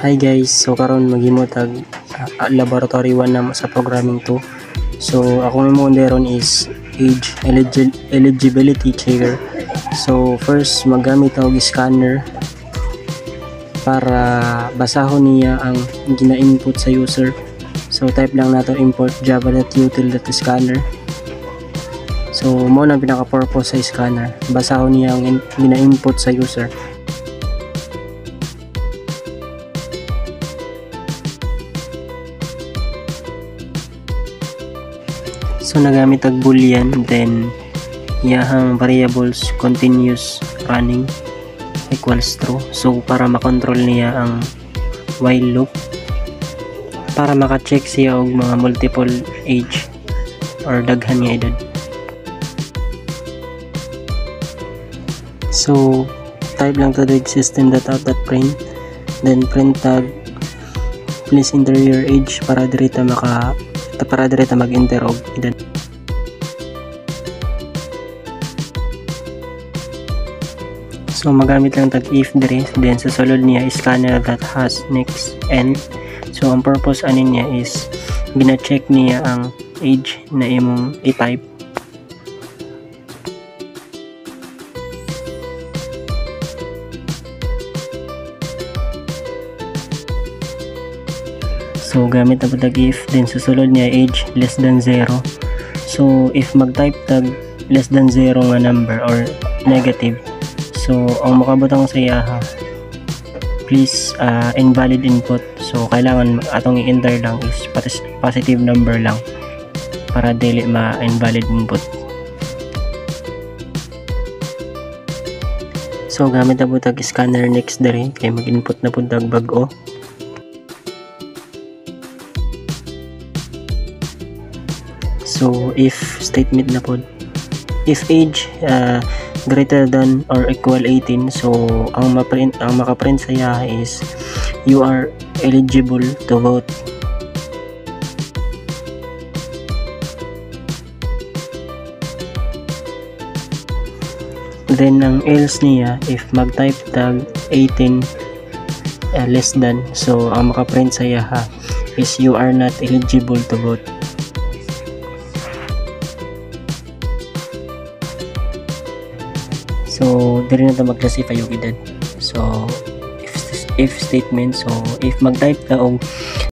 Hi guys, so karon maghimo tag laboratory 1 na sa programming 2. So ako mo ron is age eligibility checker. So first magamit og scanner para basahon niya ang gina-input sa user. So type lang nato import java.util.scanner. So mo na pinaka-purpose sa scanner, basahon niya ang gina-input sa user. So nagamit ang boolean, then iyahang variables continuous running equals true. So para makontrol niya ang while loop, para maka-check siya og mga multiple age or daghan nga edad. So type lang to the system.out.print, then print tag please enter your age para direta mag-enter og edad. So magamit lang tag if dire, then sa sulod niya scanner that has next end. So ang purpose ani niya is gina-check niya ang age na imong i-type. So gamit ang tag if, then sa sulod niya age less than 0. So if mag-type tag less than 0 nga number or negative, so ang makabutang sa iyaha please invalid input. So kailangan atong i-enter lang is positive number lang para dili ma-invalid input. So gamit ang tag scanner next diri kay mag-input na pud tag bag-o. So if statement na pod, if age greater than or equal 18, so ang maka-print sa iya is you are eligible to vote. Then ang else niya, if mag-type tag 18 less than, so ang maka-print sa iya is you are not eligible to vote. So diri na ta mag-classify yung edad. So if statement, so if mag-type ka og